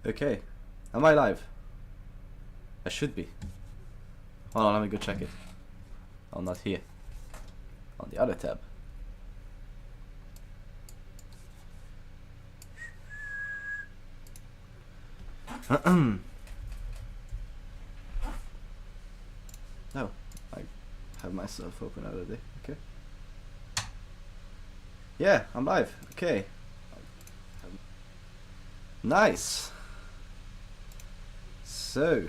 Okay. Am I live? I should be. Hold on, let me go check it. Oh, not here. On the other tab. No, I have myself open already. Okay. Yeah, I'm live. Okay. Nice. So,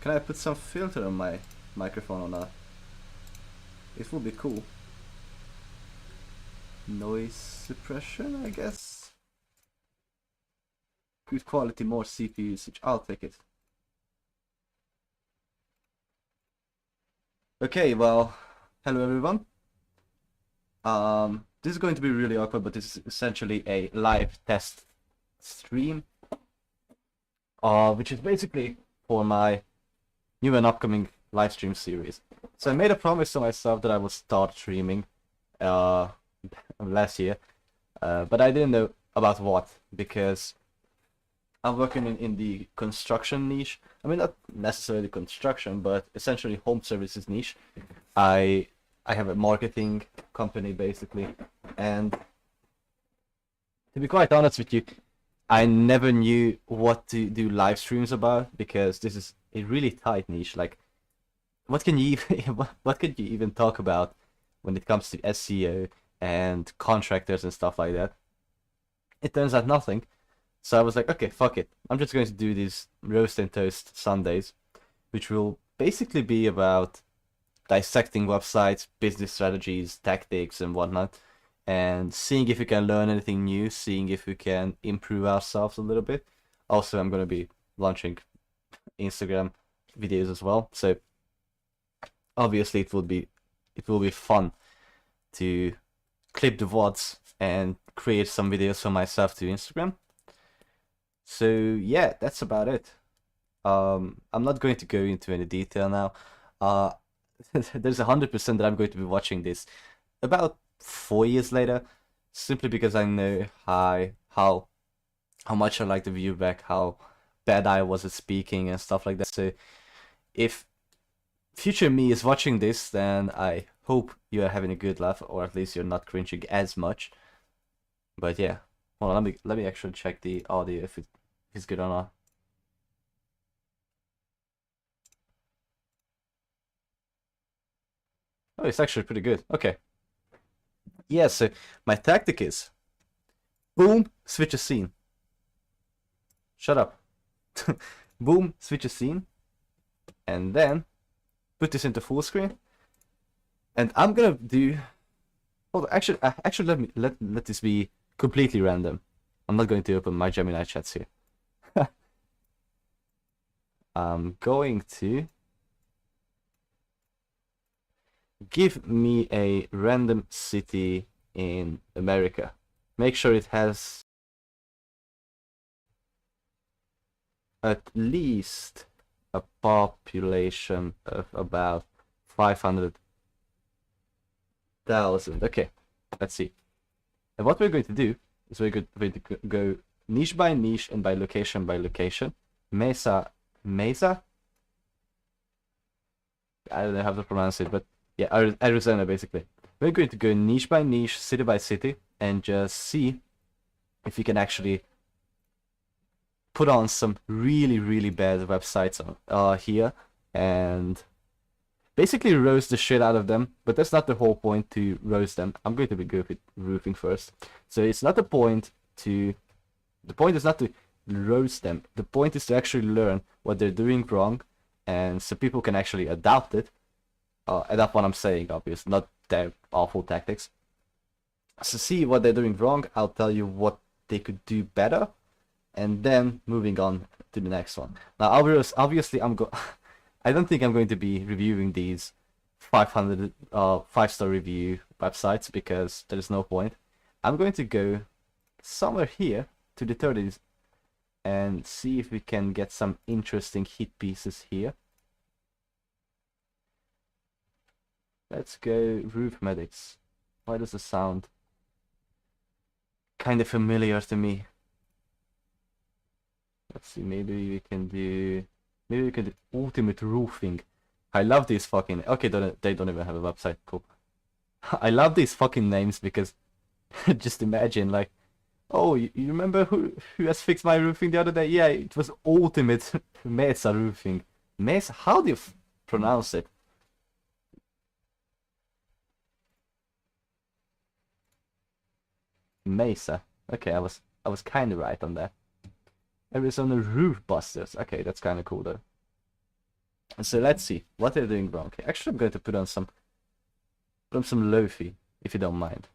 can I put some filter on my microphone or not? It would be cool. Noise suppression, I guess. Good quality, more CPU usage. I'll take it. Okay, well, hello everyone. This is going to be really awkward, but this is essentially a live test stream, which is basically for my new and upcoming live stream series. So I made a promise to myself that I would start streaming last year, but I didn't know about what, because I'm working in the construction niche. I mean, not necessarily construction, but essentially home services niche. I have a marketing company basically, and to be quite honest with you, I never knew what to do live streams about, because this is a really tight niche. Like, what can you even what could you even talk about when it comes to SEO and contractors and stuff like that? It turns out nothing. So I was like, okay, fuck it. I'm just going to do these roast and toast Sundays, which will basically be about dissecting websites, business strategies, tactics, and whatnot, and seeing if we can learn anything new, seeing if we can improve ourselves a little bit. Also, I'm going to be launching Instagram videos as well, so obviously it will be fun to clip the VODs and create some videos for myself to Instagram. So yeah, that's about it. I'm not going to go into any detail now. There's 100% that I'm going to be watching this about 4 years later, simply because I know how much I like the view back, how bad I was at speaking and stuff like that. So if future me is watching this, then I hope you are having a good laugh, or at least you're not cringing as much. But yeah, well, let me actually check the audio if it's good or not. Oh, it's actually pretty good. Okay. Yeah, so my tactic is boom, switch a scene. Shut up. Boom, switch a scene, and then put this into full screen. And I'm gonna do. Well, actually, let this be completely random. I'm not going to open my Gemini chats here. I'm going to give me a random city in America. Make sure it has at least a population of about 500,000. Okay, let's see. And what we're going to do is we're going to go niche by niche and by location. Mesa. I don't know how to pronounce it, but yeah, Arizona basically. We're going to go niche by niche, city by city, and just see if we can actually put on some really bad websites here and basically roast the shit out of them. But that's not the whole point to roast them. I'm going to be good with roofing first. So it's not the point is not to roast them. The point is to actually learn what they're doing wrong, and so people can actually adapt it. Adapt what I'm saying, obviously, not their awful tactics. So see what they're doing wrong. I'll tell you what they could do better, and then moving on to the next one. Now, obviously, I don't think I'm going to be reviewing these 500 5-star review websites, because there's no point. I'm going to go somewhere here to the 30s and see if we can get some interesting hit pieces here. Let's go Roof Medics. Why does it sound kind of familiar to me? Let's see, maybe we can do ultimate roofing. I love these fucking, okay, they don't even have a website, cool. I love these fucking names because just imagine like, oh, you remember who has fixed my roofing the other day? Yeah, it was ultimate Mesa roofing. Mesa, how do you pronounce it? Mesa. Okay, I was kind of right on that. Arizona Roof Busters. Okay, that's kind of cool though. So let's see what they're doing wrong. Okay, actually, I'm going to put on some lofi, if you don't mind.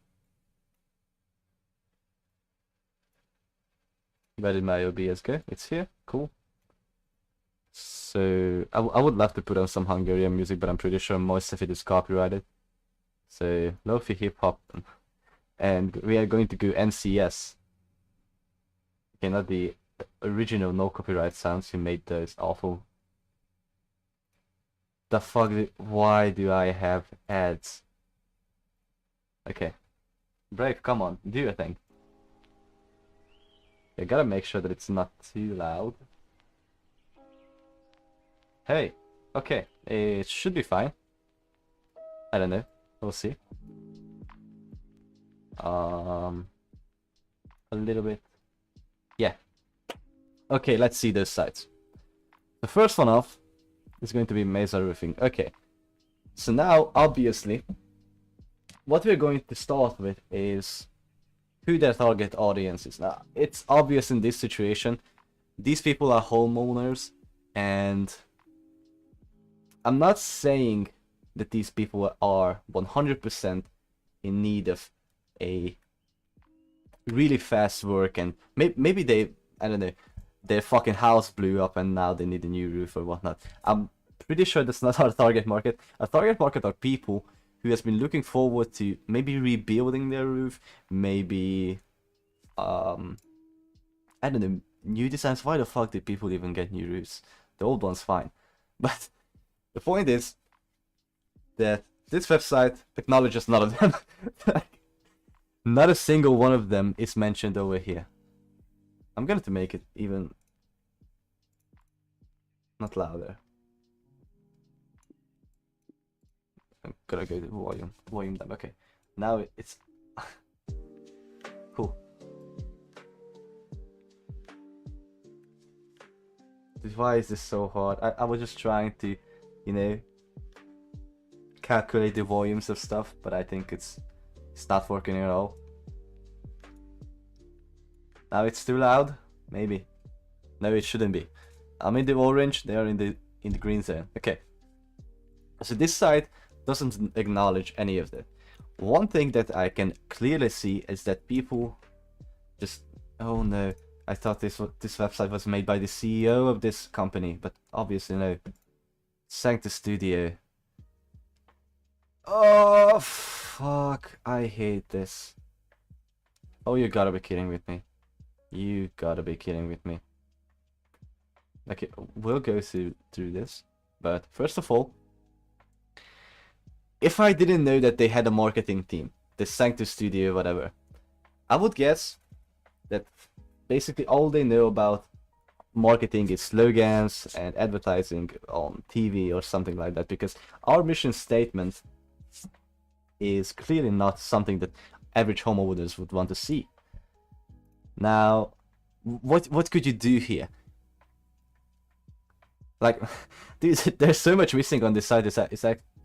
Where did my OBS go? It's here. Cool. So I would love to put on some Hungarian music, but I'm pretty sure most of it is copyrighted. So lofi hip hop, and we are going to go NCS. Okay, not the original no copyright sounds. You made those awful. The fuck? Why do I have ads? Okay, Brave, come on, do your thing. I gotta make sure that it's not too loud. Hey, okay, it should be fine. I don't know, we'll see. A little bit. Yeah. Okay, let's see those sides. The first one off is going to be Mesa Roofing. Okay. So now, obviously, what we're going to start with is who their target audience is. Now, it's obvious in this situation, these people are homeowners, and I'm not saying that these people are 100% in need of a really fast work, and maybe they, I don't know, their fucking house blew up and now they need a new roof or whatnot. I'm pretty sure that's not our target market. Our target market are people who has been looking forward to maybe rebuilding their roof, maybe I don't know, new designs. Why the fuck did people even get new roofs? The old one's fine. But the point is that this website acknowledges none of them. Not a single one of them is mentioned over here. I'm going to make it even not louder. I'm gonna go to volume down. Okay, now it's cool. Why is this so hard? I was just trying to, you know, calculate the volumes of stuff, but I think it's not working at all. Now it's too loud? Maybe. No, it shouldn't be. I'm in the orange, they are in the green zone. Okay. So this side doesn't acknowledge any of that. One thing that I can clearly see is that people just, oh no, I thought this website was made by the CEO of this company, but obviously no. Sanctus Studio. Oh fuck, I hate this. Oh, you gotta be kidding with me. You gotta be kidding with me. Okay, we'll go through this, but first of all, if I didn't know that they had a marketing team, the Sanctus Studio, whatever, I would guess that basically all they know about marketing is slogans and advertising on TV or something like that, because our mission statement is clearly not something that average homeowners would want to see. Now, what could you do here? Like, dude, there's so much missing on this side. It's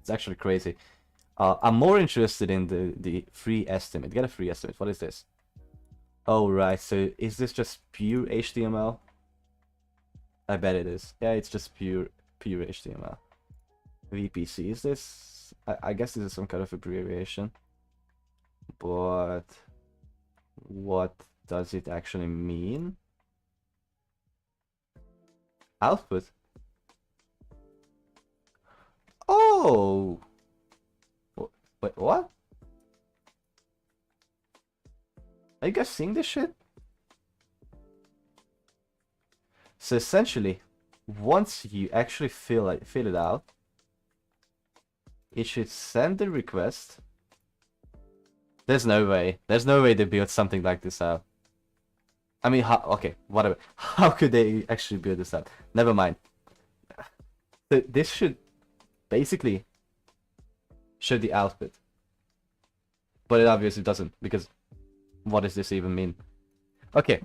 actually crazy. I'm more interested in the free estimate. Get a free estimate. What is this? Oh right. So is this just pure HTML? I bet it is. Yeah, it's just pure HTML. VPC. Is this? I guess this is some kind of abbreviation. But what does it actually mean? Output. Oh! Wait, what? Are you guys seeing this shit? So essentially, once you actually fill it out, it should send the request. There's no way they built something like this out. I mean, okay, whatever. How could they actually build this up? Never mind. So this should basically show the output. But it obviously doesn't, because what does this even mean? Okay.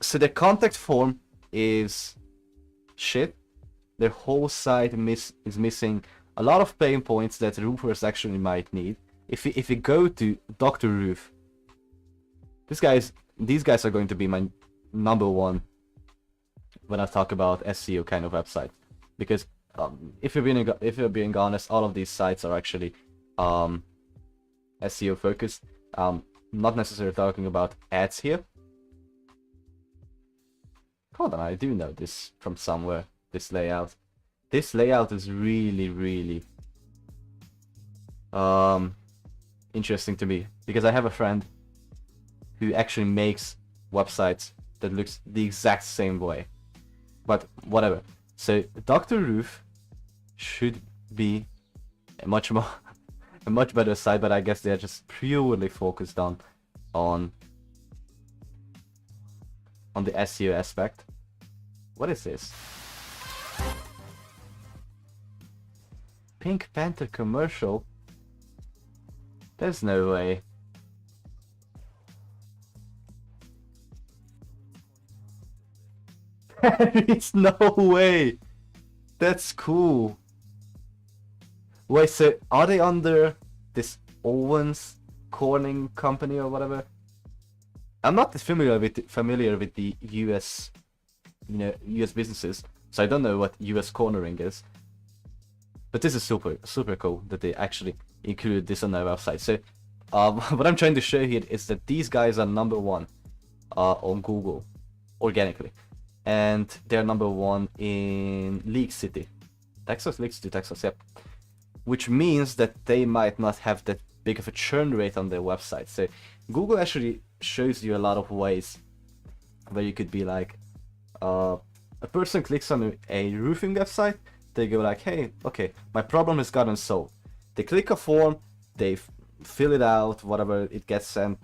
So the contact form is shit. Their whole site is missing a lot of pain points that roofers actually might need. If we go to Dr. Roof, these guys are going to be my number one when I talk about SEO kind of website, because if you're being honest, all of these sites are actually SEO focused. Not necessarily talking about ads here. Hold on, I do know this from somewhere. This layout. This layout is really, really interesting to me, because I have a friend who actually makes websites that looks the exact same way. But whatever. So Dr. Roof should be a much better site, but I guess they're just purely focused on the SEO aspect. What is this? Pink Panther commercial? There's no way. It's no way. That's cool. Wait, so are they under this Owens Corning company or whatever? I'm not familiar with the US, US businesses, so I don't know what US cornering is. But this is super cool that they actually included this on their website. So what I'm trying to show here is that these guys are number one on Google organically, and they're number one in League City, Texas, yep. Which means that they might not have that big of a churn rate on their website. So Google actually shows you a lot of ways where you could be like, a person clicks on a roofing website, they go like, hey, okay, my problem has gotten solved. They click a form, they fill it out, whatever, it gets sent,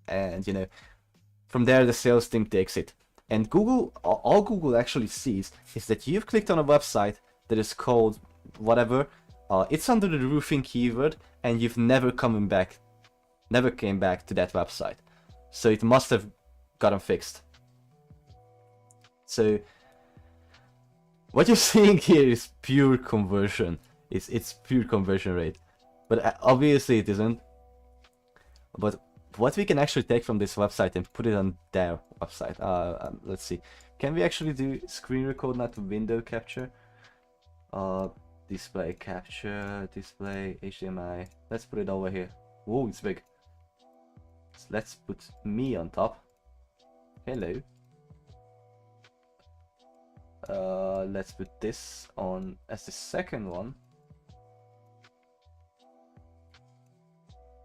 and from there the sales team takes it. And Google, all Google actually sees is that you've clicked on a website that is called whatever, it's under the roofing keyword, and you've never came back to that website. So it must have gotten fixed. So what you're seeing here is pure conversion. It's pure conversion rate. But obviously it isn't. But what we can actually take from this website and put it on their website. Let's see. Can we actually do screen record, not window capture? Display capture, display, HDMI. Let's put it over here. Whoa, it's big. So let's put me on top. Hello. Let's put this on as the second one.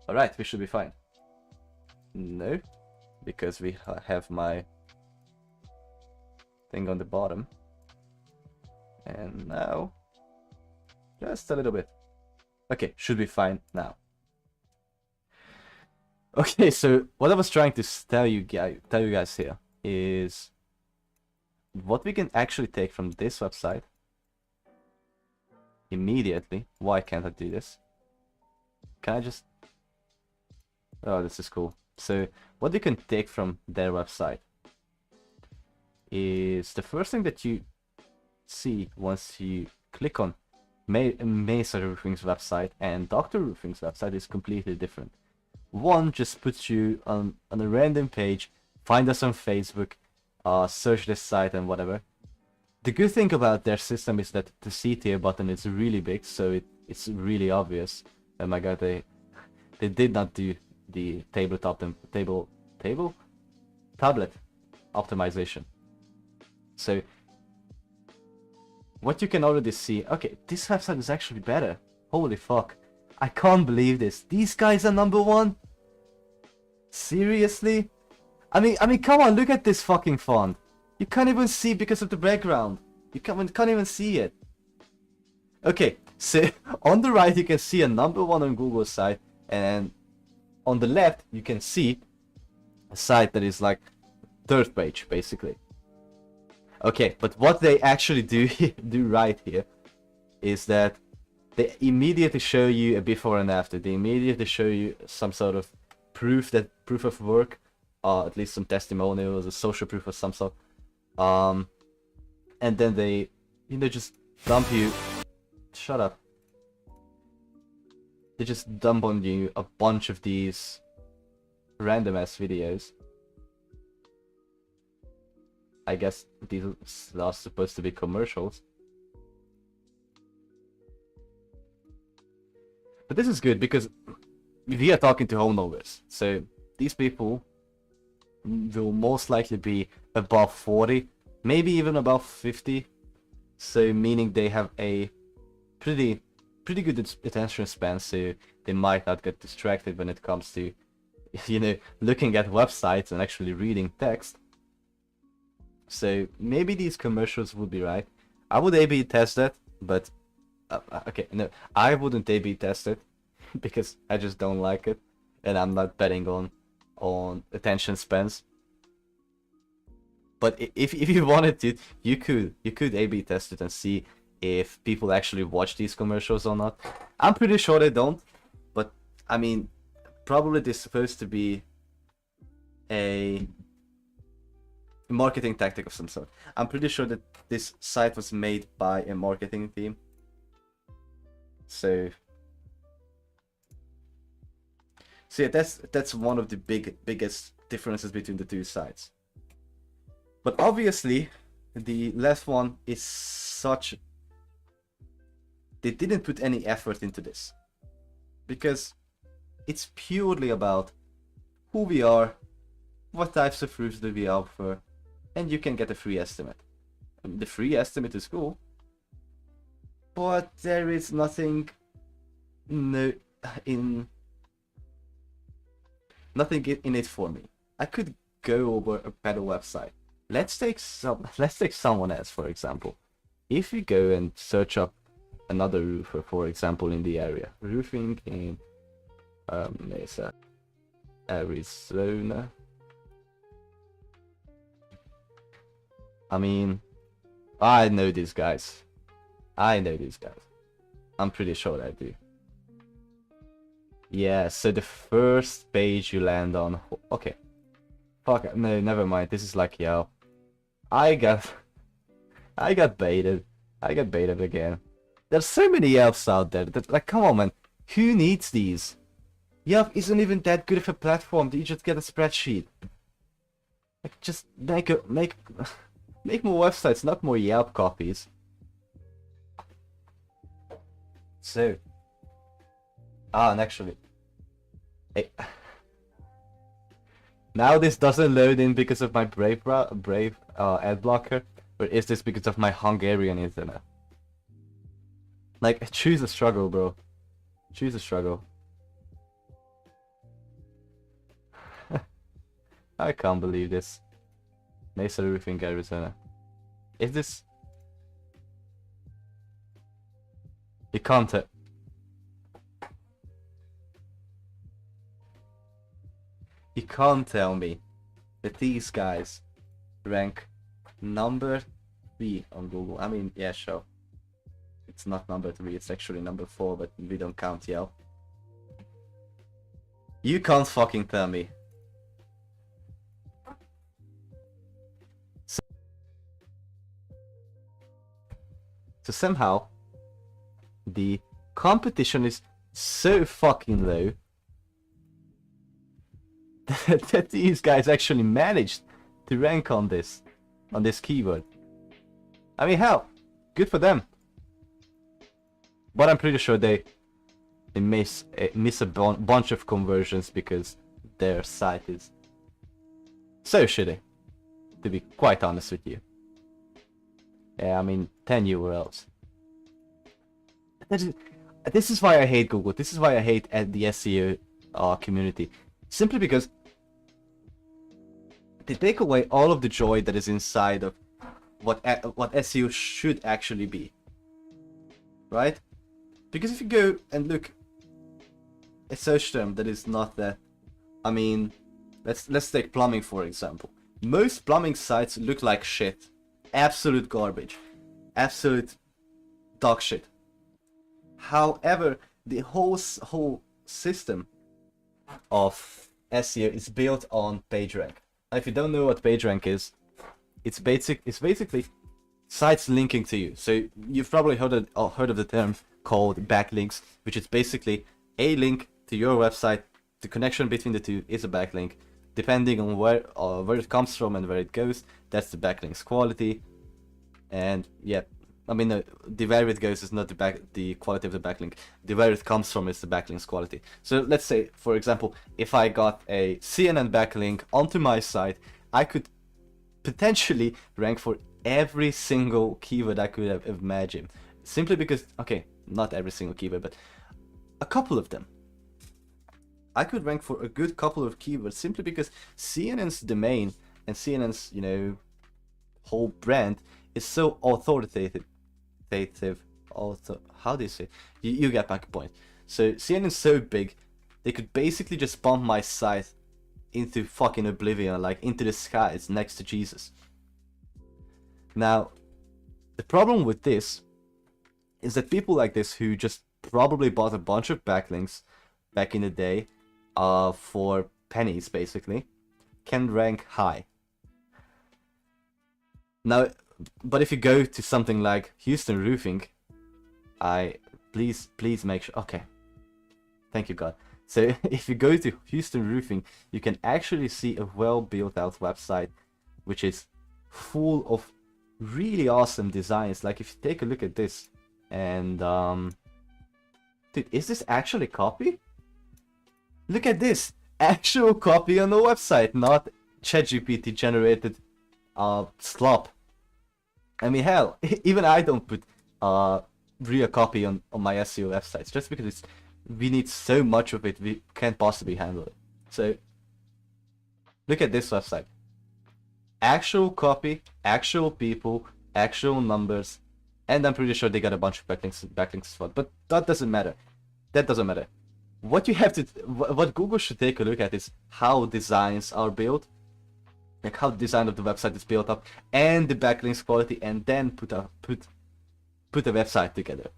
Alright, we should be fine. No, because we have my thing on the bottom. And now, just a little bit. Okay, should be fine now. Okay, so what I was trying to tell you guys here is what we can actually take from this website immediately. Why can't I do this? Can I just... Oh, this is cool. So what you can take from their website is the first thing that you see once you click on Mesa Roofing's website and Dr. Roofing's website is completely different. One just puts you on a random page, find us on Facebook, search this site and whatever. The good thing about their system is that the C tier button is really big, so it's really obvious. Oh my god, they did not do the tablet optimization. So what you can already see, okay, this website is actually better. Holy fuck. I can't believe this. These guys are number one? Seriously? I mean, come on, look at this fucking font. You can't even see because of the background. You can't even see it. Okay, so on the right you can see a number one on Google site, and on the left you can see a site that is like third page basically. Okay, but what they actually do do right here is that they immediately show you a before and after. They immediately show you some sort of proof of work, or at least some testimonials, a social proof of some sort. And then they, just dump you. Shut up. They just dump on you a bunch of these random ass videos. I guess these are supposed to be commercials. But this is good because we are talking to homeowners, so these people will most likely be above 40, maybe even above 50. So meaning they have a pretty good attention span, so they might not get distracted when it comes to, looking at websites and actually reading text. So maybe these commercials would be right. I would A/B test that, but okay, no, I wouldn't A/B test it because I just don't like it, and I'm not betting on attention spans. But if you wanted to, you could A/B test it and see if people actually watch these commercials or not. I'm pretty sure they don't, but I mean, probably this is supposed to be a marketing tactic of some sort. I'm pretty sure that this site was made by a marketing team. So yeah, that's one of the biggest differences between the two sites. But obviously, the last one is such. They didn't put any effort into this because it's purely about who we are, what types of roofs do we offer, and you can get a free estimate. The free estimate is cool, but there is nothing in it for me. I could go over a better website. Let's take someone else, for example. If we go and search up another roofer, for example, in the area, roofing in Mesa, Arizona. I mean, I know these guys. I'm pretty sure I do. Yeah, so the first page you land on. Okay. Fuck it. No, never mind. This is like Yelp. I got baited. I got baited again. There's so many Yelps out there that, like, come on, man. Who needs these? Yelp isn't even that good of a platform. You just get a spreadsheet. Like, just make more websites, not more Yelp copies. So, and actually, hey, now this doesn't load in because of my Brave ad blocker, or is this because of my Hungarian internet? Like, choose a struggle, bro. Choose a struggle. I can't believe this. Mesa Roofing, Arizona. Is this? You can't. You can't tell me that these guys rank number 3 on Google. I mean, yeah, sure. It's not number 3, it's actually number 4, but we don't count Yelp. You can't fucking tell me. So somehow, the competition is so fucking low that these guys actually managed to rank on this keyword. I mean, hell, good for them. But I'm pretty sure they miss a bunch of conversions because their site is so shitty, to be quite honest with you. Yeah, I mean, 10 URLs. This is why I hate Google. This is why I hate the SEO community. Simply because they take away all of the joy that is inside of what SEO should actually be. Right? Because if you go and look a search term that is not that, I mean, Let's take plumbing for example. Most plumbing sites look like shit. Absolute garbage. Absolute dog shit. However, the whole system of SEO is built on PageRank. Now, if you don't know what PageRank is, it's basically sites linking to you. So you've probably heard of the term called backlinks, which is basically a link to your website. The connection between the two is a backlink. Depending on where it comes from and where it goes, that's the backlink's quality. And yeah, I mean, the where it goes is not the quality of the backlink. The where it comes from is the backlink's quality. So let's say, for example, if I got a CNN backlink onto my site, I could potentially rank for every single keyword I could have imagined. Simply because, okay, not every single keyword, but a couple of them. I could rank for a good couple of keywords simply because CNN's domain and CNN's, you know, whole brand is so authoritative. How do you say? You get my point. So CNN is so big, they could basically just bump my site into fucking oblivion, like into the skies next to Jesus. Now, the problem with this is that people like this who just probably bought a bunch of backlinks back in the day, for pennies basically, can rank high. Now, but if you go to something like Houston Roofing, please make sure. Okay, thank you God. So if you go to Houston Roofing, you can actually see a well built out website, which is full of really awesome designs. Like if you take a look at this, and dude, is this actually copy? Look at this, actual copy on the website, not ChatGPT generated slop. I mean, hell, even I don't put real copy on my SEO websites just because we need so much of it, we can't possibly handle it. So look at this website, actual copy, actual people, actual numbers, and I'm pretty sure they got a bunch of backlinks as well. But that doesn't matter. That doesn't matter. What you have to, what Google should take a look at is how designs are built, like how the design of the website is built up, and the backlinks quality, and then put a website together.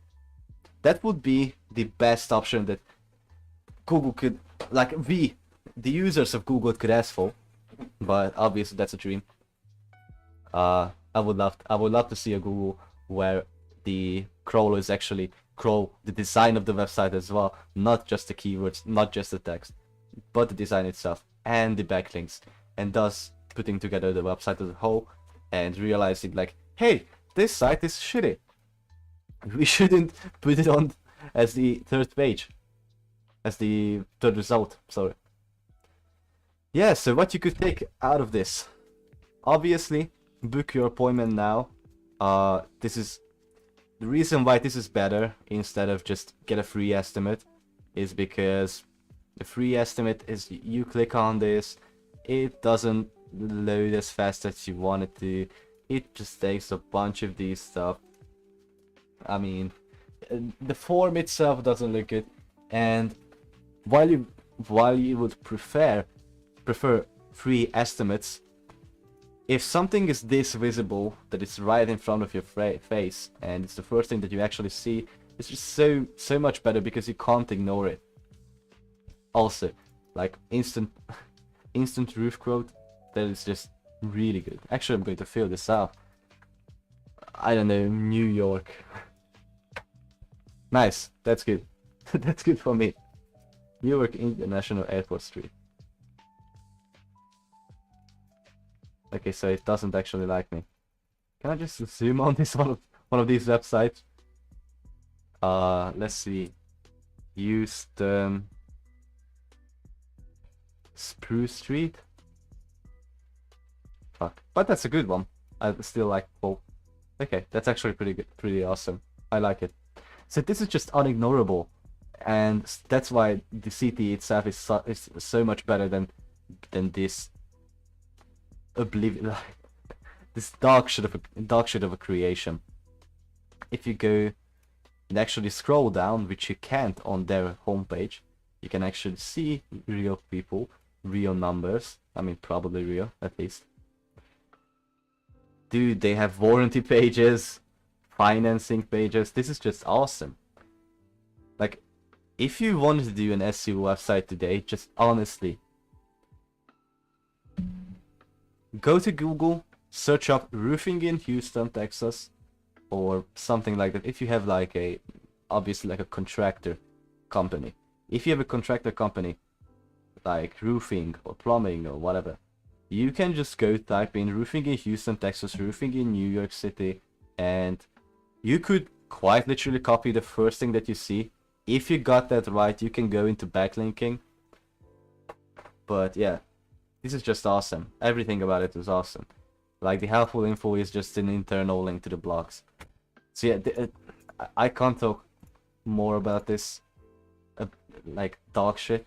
That would be the best option that Google could, like we, the users of Google, could ask for. But obviously that's a dream. I would love to see a Google where the crawlers actually crawl the design of the website as well, not just the keywords, not just the text, but the design itself and the backlinks, and thus putting together the website as a whole and realizing like, hey, this site is shitty. We shouldn't put it on as the third page, as the third result, sorry. Yeah, so what you could take out of this, obviously, book your appointment now. This is the reason why this is better instead of just get a free estimate, is because the free estimate is you click on this, it doesn't load as fast as you want it to, it just takes a bunch of these stuff. I mean, the form itself doesn't look good, and while you would prefer free estimates, if something is this visible, that it's right in front of your face and it's the first thing that you actually see, it's just so much better because you can't ignore it. Also, like instant roof quote, that is just really good. Actually, I'm going to fill this out. I don't know, New York. Nice, that's good. That's good for me. New York International Airport Street. Okay, so it doesn't actually like me. Can I just zoom on this one of these websites? Let's see. Houston Spruce Street. Fuck, but that's a good one. I still like Paul. Okay, that's actually pretty good, pretty awesome. I like it. So this is just unignorable, and that's why the city itself is so much better than this oblivion, this dog shit of a creation. If you go and actually scroll down, which you can't on their homepage, you can actually see real people real numbers. I mean, probably real, at least. Dude, they have warranty pages, financing pages. This is just awesome. Like, if you wanted to do an SEO website today, just honestly, go to Google, search up roofing in Houston, Texas, or something like that. If you have like a, obviously like a contractor company. If you have a contractor company, like roofing or plumbing or whatever, you can just go type in roofing in Houston, Texas, roofing in New York City, and you could quite literally copy the first thing that you see. If you got that right, you can go into backlinking. But yeah, this is just awesome. Everything about it is awesome. Like, the helpful info is just an internal link to the blogs. So yeah, I can't talk more about this, like, dog shit.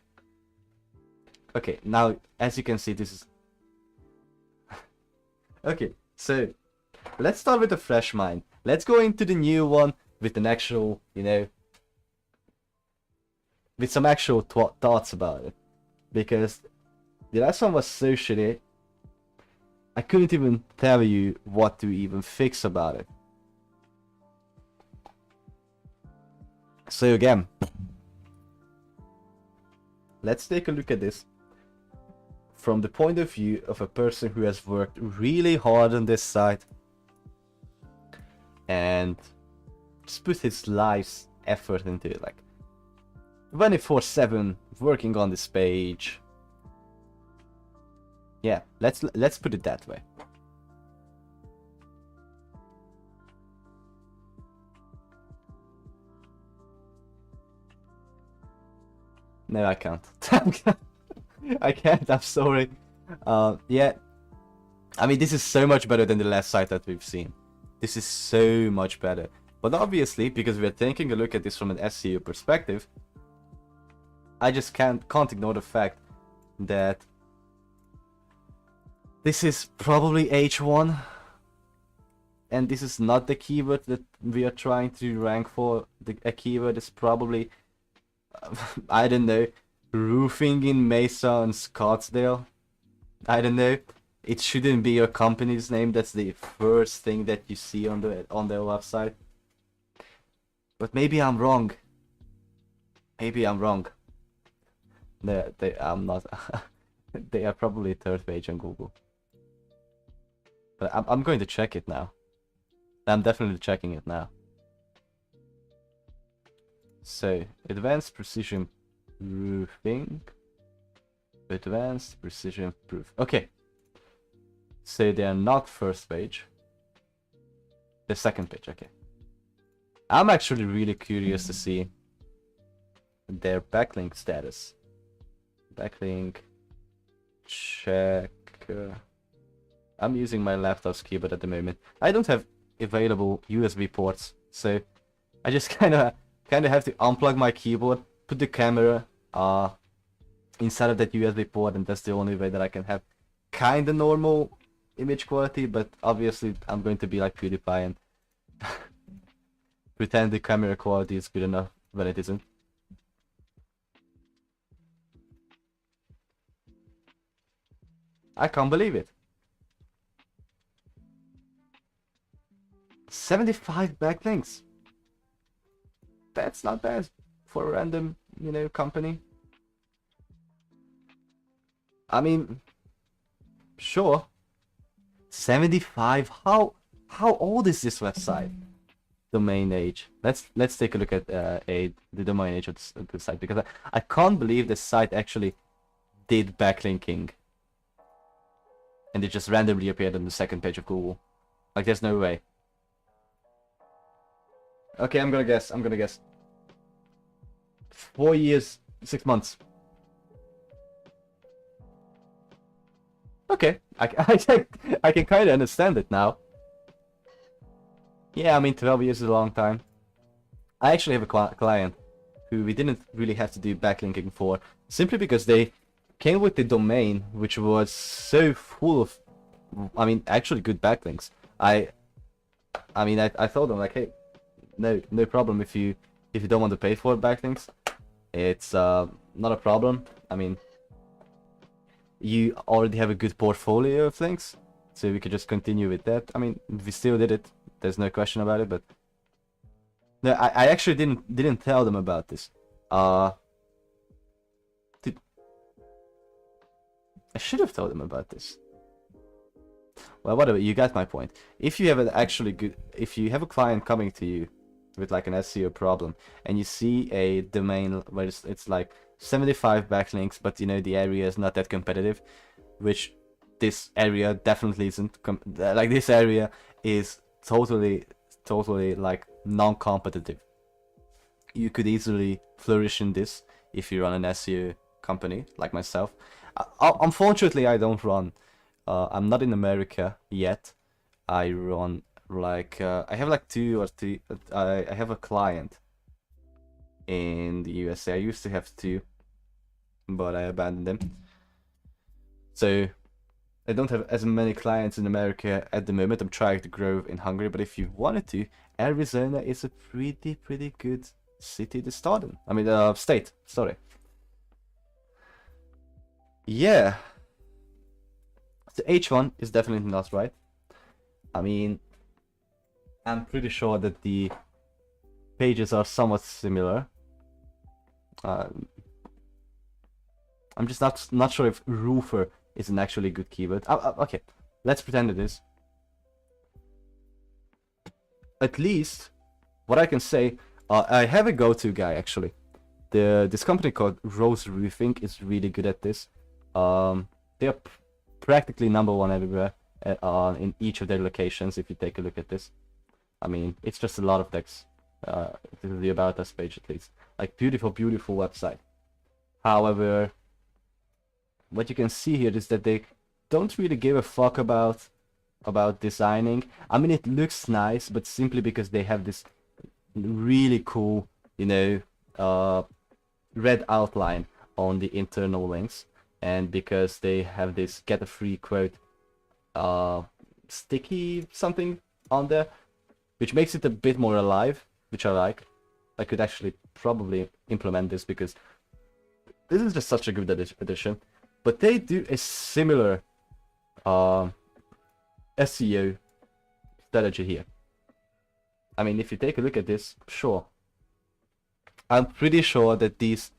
Okay, now, as you can see, this is... Okay, so, let's start with a fresh mind. Let's go into the new one with an actual, you know, with some actual thoughts about it. Because the last one was so shitty, I couldn't even tell you what to even fix about it. So again, let's take a look at this from the point of view of a person who has worked really hard on this site and just put his life's effort into it, like 24/7 working on this page. Yeah, let's put it that way. No, I can't. I can't, I'm sorry. Yeah, I mean, this is so much better than the last site that we've seen. This is so much better. But obviously, because we're taking a look at this from an SEO perspective, I just can't ignore the fact that this is probably H1, and this is not the keyword that we are trying to rank for. A keyword is probably, I don't know, roofing in Mesa and Scottsdale. I don't know. It shouldn't be your company's name. That's the first thing that you see on their website. But maybe I'm wrong. Maybe I'm wrong. I'm not. They are probably third page on Google. But I'm going to check it now. I'm definitely checking it now. So, advanced precision roofing. Advanced precision proof. Okay. So they are not first page. The second page, okay. I'm actually really curious to see their backlink status. Backlink. Check. I'm using my laptop's keyboard at the moment. I don't have available USB ports, so I just kind of have to unplug my keyboard, put the camera inside of that USB port, and that's the only way that I can have kind of normal image quality. But obviously I'm going to be like PewDiePie and pretend the camera quality is good enough when it isn't. I can't believe it. 75 backlinks. That's not bad for a random, you know, company. I mean, sure. 75. How old is this website? Domain age. Let's take a look at the domain age of the site, because I can't believe this site actually did backlinking, and it just randomly appeared on the second page of Google. Like, there's no way. Okay, I'm gonna guess. 4 years, 6 months. Okay, I can kind of understand it now. Yeah, I mean, 12 years is a long time. I actually have a client who we didn't really have to do backlinking for, simply because they came with the domain which was so full of, I mean, actually good backlinks. I told them, like, hey, no problem if you don't want to pay for backlinks. It's not a problem. I mean, you already have a good portfolio of things, so we could just continue with that. I mean, we still did it. There's no question about it. But no, I actually didn't tell them about this. Dude, I should have told them about this. Well, whatever. You got my point. If you have an actually good, if you have a client coming to you with like an SEO problem, and you see a domain where it's like 75 backlinks, but you know the area is not that competitive, which this area definitely isn't. Like this area is totally like non-competitive. You could easily flourish in this if you run an SEO company like myself. Unfortunately, I don't run. I'm not in America yet. I run like I have like 2 or 3. I have a client in the USA. I used to have 2, but I abandoned them. So I don't have as many clients in America at the moment. I'm trying to grow in Hungary, but if you wanted to, Arizona is a pretty good city to start in. I mean, state. Sorry. Yeah. The H1 is definitely not right. I mean, I'm pretty sure that the pages are somewhat similar. I'm just not sure if roofer is an actually good keyword. Okay, let's pretend it is. At least, what I can say, I have a go-to guy actually. This company called Rose Roofing is really good at this. They are practically #1 everywhere in each of their locations. If you take a look at this, I mean, it's just a lot of text. The About Us page at least, like beautiful website. However, what you can see here is that they don't really give a fuck about designing. I mean, it looks nice, but simply because they have this really cool, you know, red outline on the internal links, and because they have this get a free quote sticky something on there, which makes it a bit more alive, which I like. I could actually probably implement this because this is just such a good addition. But they do a similar SEO strategy here. I mean, if you take a look at this, sure. I'm pretty sure that these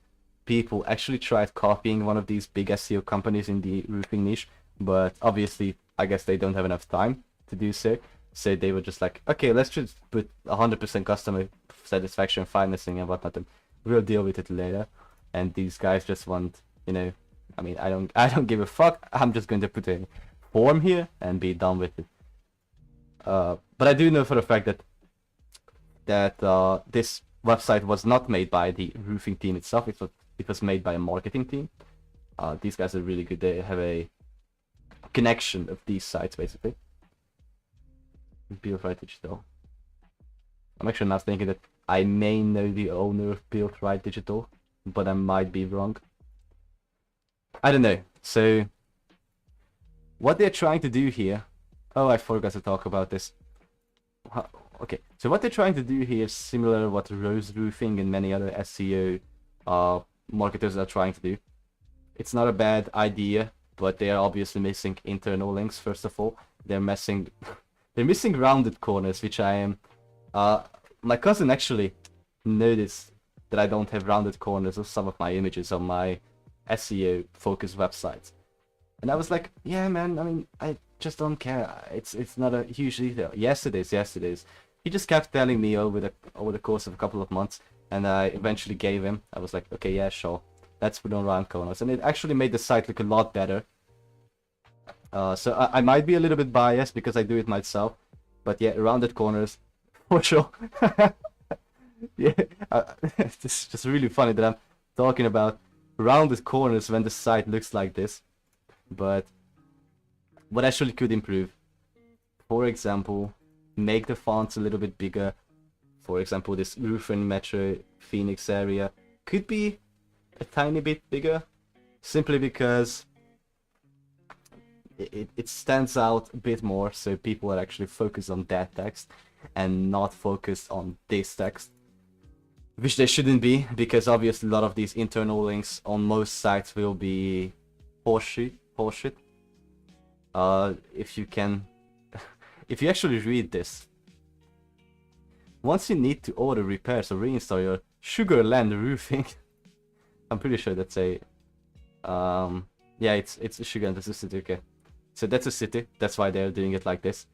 people actually tried copying one of these big SEO companies in the roofing niche, but obviously, I guess they don't have enough time to do so. So they were just like, okay, let's just put 100% customer satisfaction, financing, and whatnot, and we'll deal with it later. And these guys just want, you know, I mean, I don't give a fuck. I'm just going to put a form here and be done with it. But I do know for a fact that this website was not made by the roofing team itself. It was made by a marketing team. These guys are really good. They have a connection of these sites basically. Build Right Digital. I'm actually not thinking that I may know the owner of Build Right Digital, but I might be wrong. I don't know. So what they're trying to do here, oh, I forgot to talk about this. Okay, so what they're trying to do here is similar to what Rose Roofing and many other SEO marketers are trying to do. It's not a bad idea, but they are obviously missing internal links. First of all, they're missing rounded corners, which I am. My cousin actually noticed that I don't have rounded corners of some of my images on my SEO focused websites, and I was like, yeah, man. I mean, I just don't care. It's not a huge detail. Yes, it is. Yes, it is. He just kept telling me over the course of a couple of months, and I eventually gave him. I was like, okay, yeah, sure. Let's put on round corners, and it actually made the site look a lot better. So I might be a little bit biased because I do it myself, but yeah, rounded corners for sure. Yeah, it's just really funny that I'm talking about rounded corners when the site looks like this. But what actually could improve, for example, make the fonts a little bit bigger. For example, this Roofing Metro Phoenix area could be a tiny bit bigger, simply because it stands out a bit more, so people are actually focused on that text and not focused on this text, which they shouldn't be, because obviously a lot of these internal links on most sites will be horseshit, horseshit. If you can, if you actually read this, once you need to order repairs or reinstall your Sugarland roofing, I'm pretty sure that's a, yeah, it's a Sugarland, that's a city, okay. So that's a city, that's why they're doing it like this.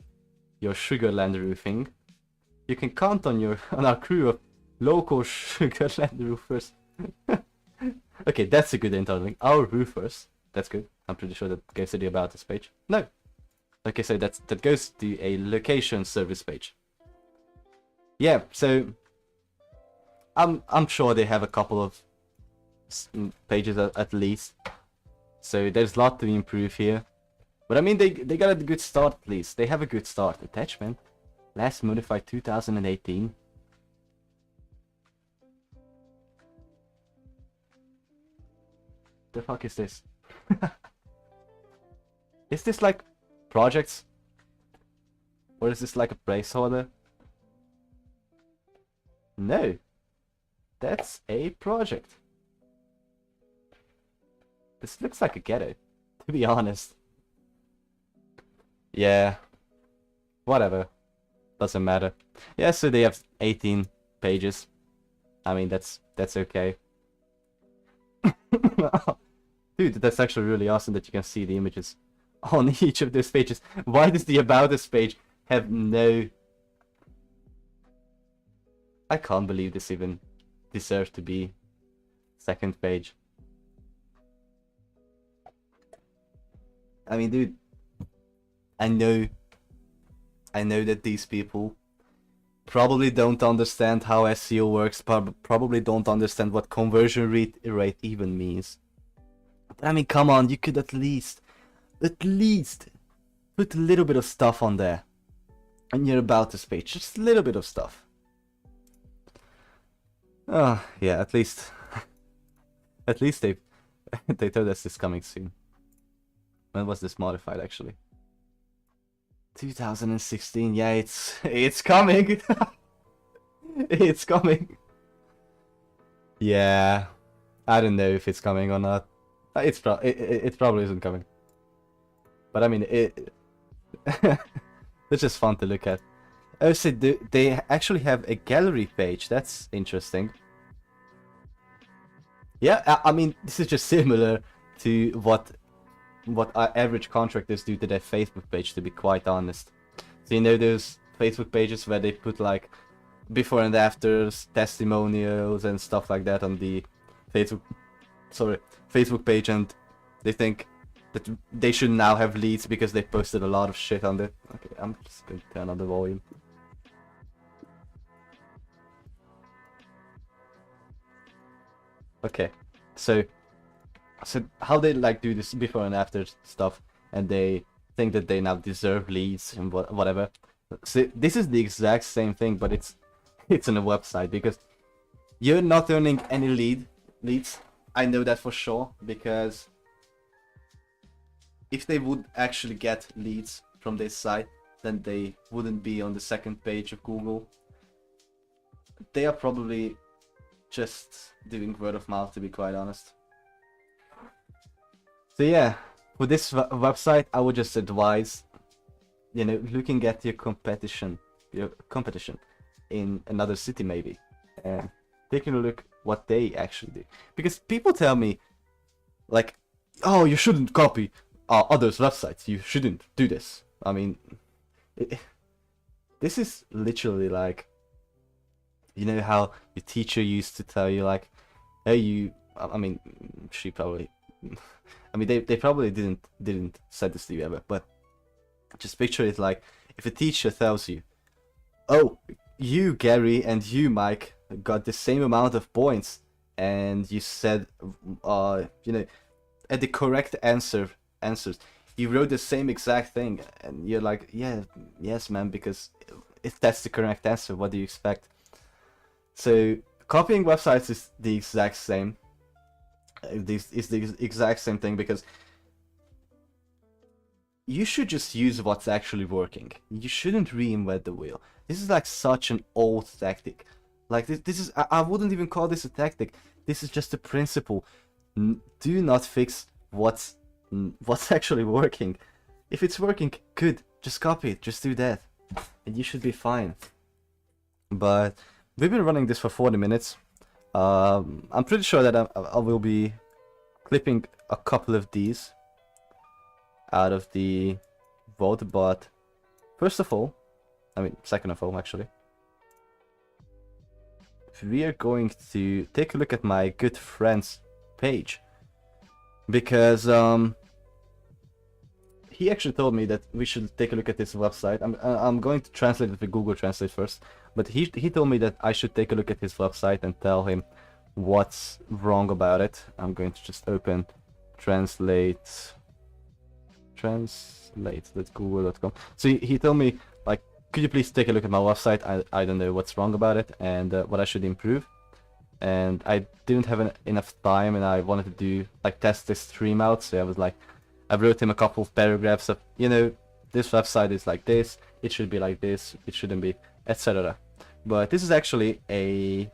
Your Sugarland roofing. You can count on our crew of local Sugarland roofers. Okay, that's a good intro. Our roofers. That's good. I'm pretty sure that goes to the about us page. No. Okay, so that goes to a location service page. Yeah, so I'm sure they have a couple of pages at least. So there's a lot to improve here. But I mean, they got a good start at least. They have a good start. Attachment. Last modified 2018. The fuck is this? Is this like projects? Or is this like a placeholder? No. That's a project. This looks like a ghetto, to be honest. Yeah. Whatever. Doesn't matter. Yeah, so they have 18 pages. I mean, that's okay. Dude, that's actually really awesome that you can see the images on each of those pages. Why does the About Us page have no... I can't believe this even deserves to be second page. I mean, dude, I know that these people probably don't understand how SEO works, probably don't understand what conversion rate even means. But I mean, come on, you could at least put a little bit of stuff on there on your About Us page, just a little bit of stuff. Oh, yeah, at least they told us this coming soon. When was this modified actually? 2016. Yeah, it's coming. It's coming. Yeah, I don't know if it's coming or not. It probably isn't coming. But I mean, it's just fun to look at. Oh, so they actually have a gallery page. That's interesting. Yeah, I mean, this is just similar to what our average contractors do to their Facebook page, to be quite honest. So you know those Facebook pages where they put like before and afters, testimonials and stuff like that on the Facebook page, and they think that they should now have leads because they posted a lot of shit on it. Okay, I'm just going to turn on the volume. Okay, so how they like do this before and after stuff, and they think that they now deserve leads and whatever. So this is the exact same thing, but it's on a website, because you're not earning any leads. I know that for sure, because if they would actually get leads from this site, then they wouldn't be on the second page of Google. They are probably just doing word of mouth, to be quite honest. So yeah, for this website, I would just advise, you know, looking at your competition in another city maybe, and taking a look what they actually do. Because people tell me, like, oh, you shouldn't copy others' websites. You shouldn't do this. I mean, this is literally like, you know how your teacher used to tell you, like, hey, I mean, she probably, I mean, they probably didn't say this to you ever, but just picture it like, if a teacher tells you, oh, you, Gary, and you, Mike, got the same amount of points, and you said, you know, at the correct answers, you wrote the same exact thing, and you're like, yeah, yes, man, because if that's the correct answer, what do you expect? So copying websites is the exact same. This is the exact same thing, because you should just use what's actually working. You shouldn't reinvent the wheel. This is like such an old tactic. Like this is, I wouldn't even call this a tactic. This is just a principle. Do not fix what's what's actually working. If it's working, good. Just copy it. Just do that, and you should be fine. But we've been running this for 40 minutes. I'm pretty sure that I will be clipping a couple of these out of the vote, but first of all, I mean, second of all, actually, we are going to take a look at my good friend's page, because he actually told me that we should take a look at this website. I'm going to translate it with Google Translate first, but he told me that I should take a look at his website and tell him what's wrong about it. I'm going to just open translate. That's google.com. So he told me, like, could you please take a look at my website? I don't know what's wrong about it and what I should improve. And I didn't have enough time, and I wanted to do, like, test this stream out. So I was like, I wrote him a couple of paragraphs of, you know, this website is like this, it should be like this, it shouldn't be, etc. But this is actually a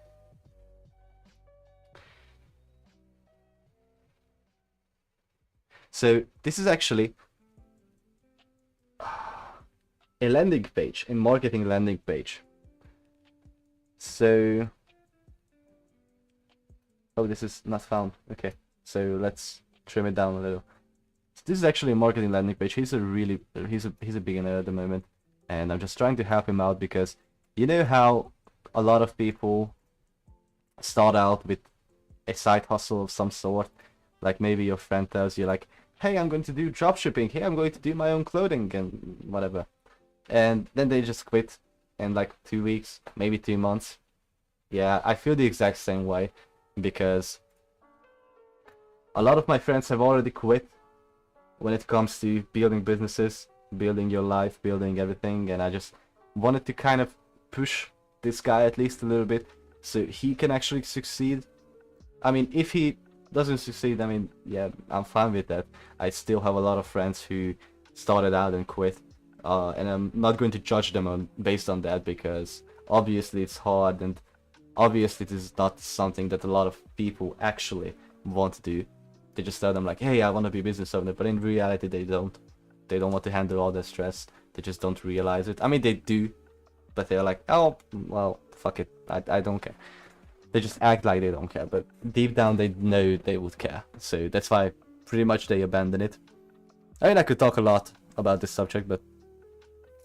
a landing page, a marketing landing page. So, oh, this is not found. Okay, so let's trim it down a little. So this is actually a marketing landing page. He's a beginner at the moment, and I'm just trying to help him out, because you know how a lot of people start out with a side hustle of some sort. Like, maybe your friend tells you, like, hey, I'm going to do dropshipping, hey, I'm going to do my own clothing and whatever. And then they just quit in like 2 weeks, maybe 2 months. Yeah, I feel the exact same way, because a lot of my friends have already quit when it comes to building businesses, building your life, building everything, and I just wanted to kind of push this guy at least a little bit so he can actually succeed. I mean, if he doesn't succeed, I mean, yeah, I'm fine with that. I still have a lot of friends who started out and quit, and I'm not going to judge them based on that, because obviously it's hard, and obviously this is not something that a lot of people actually want to do. They just tell them, like, hey, I want to be a business owner, but in reality they don't. They don't want to handle all that stress. They just don't realize it. I mean, they do, but they're like, oh, well, fuck it, I don't care. They just act like they don't care, but deep down they know they would care. So that's why pretty much they abandon it. I mean, I could talk a lot about this subject, but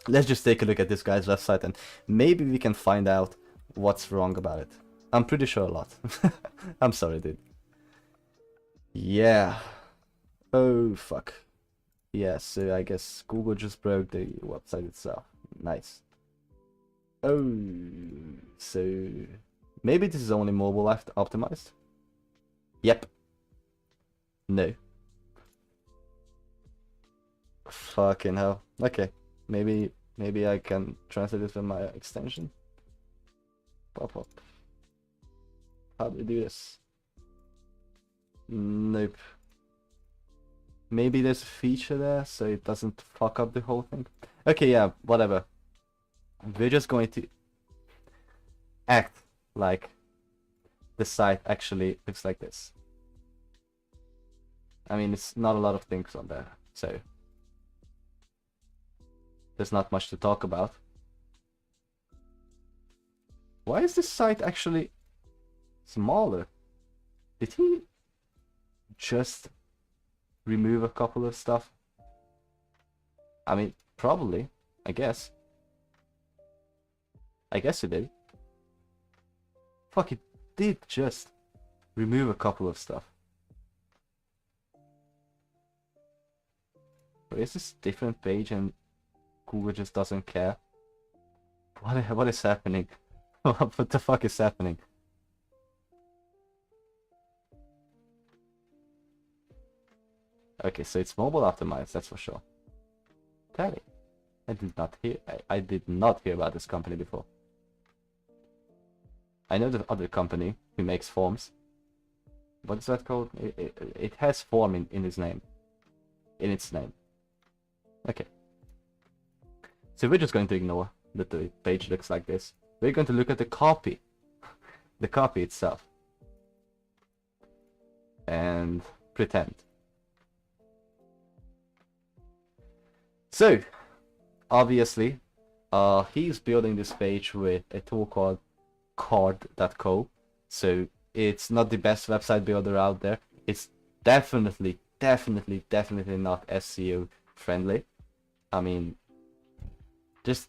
let's just take a look at this guy's website and maybe we can find out what's wrong about it. I'm pretty sure a lot. I'm sorry, dude. Yeah. Oh, fuck. Yeah, so I guess Google just broke the website itself. Nice. Oh, so maybe this is only mobile optimized? Yep. No. Fucking hell. Okay. Maybe I can translate it with my extension. Pop up. How do we do this? Nope. Maybe there's a feature there so it doesn't fuck up the whole thing. Okay, yeah, whatever. We're just going to act like the site actually looks like this. I mean, it's not a lot of things on there, so there's not much to talk about. Why is this site actually smaller? Did he just remove a couple of stuff? I mean, probably, I guess. I guess he did. Fuck, he did just remove a couple of stuff. But is this different page and Google just doesn't care? What is happening? What the fuck is happening? Okay, so it's mobile optimized, that's for sure. Tally. I did not hear about this company before. I know the other company who makes forms. What is that called? It has form in its name. In its name. Okay. So we're just going to ignore that the page looks like this. We're going to look at the copy. The copy itself. And pretend. So, obviously, he's building this page with a tool called Card.co. So it's not the best website builder out there. It's definitely not SEO friendly. I mean, just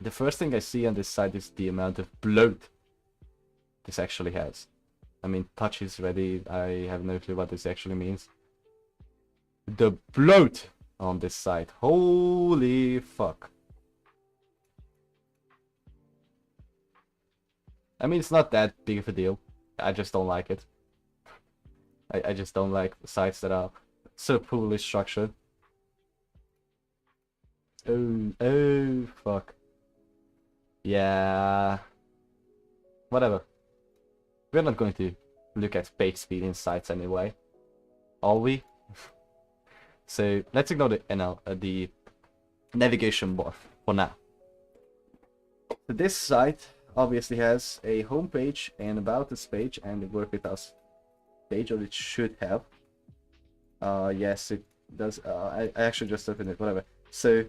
the first thing I see on this site is the amount of bloat this actually has. I mean, touch is ready. I have no clue what this actually means. The bloat on this site. Holy fuck. I mean, it's not that big of a deal. I just don't like it. I just don't like sites that are so poorly structured. Oh, fuck. Yeah. Whatever. We're not going to look at page speed in sites anyway. Are we? So let's ignore the navigation bar for now. So this site obviously has a home page and about us page and a work with us page, or it should have. Yes, it does. I actually just opened it. Whatever. So,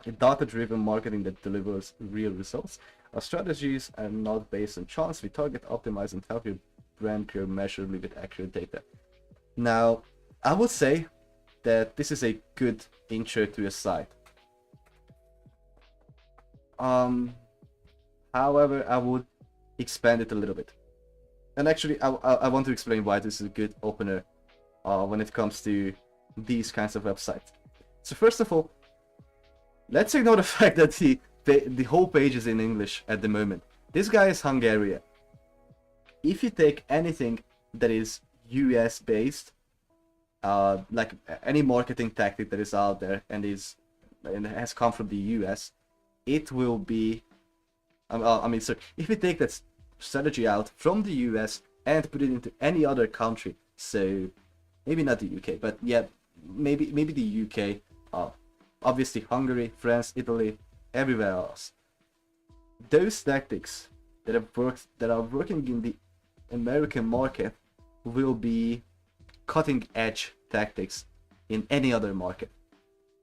a data-driven marketing that delivers real results. Our strategies are not based on chance. We target, optimize, and help your brand grow measurably with accurate data. Now, I would say that this is a good intro to a site. However, I would expand it a little bit. And actually, I want to explain why this is a good opener when it comes to these kinds of websites. So first of all, let's ignore the fact that the whole page is in English at the moment. This guy is Hungarian. If you take anything that is US based, like any marketing tactic that is out there and has come from the US, it will be. I mean, so if you take that strategy out from the US and put it into any other country, so maybe not the UK, but yeah, maybe the UK, obviously Hungary, France, Italy, everywhere else. Those tactics that are working in the American market will be cutting edge tactics in any other market.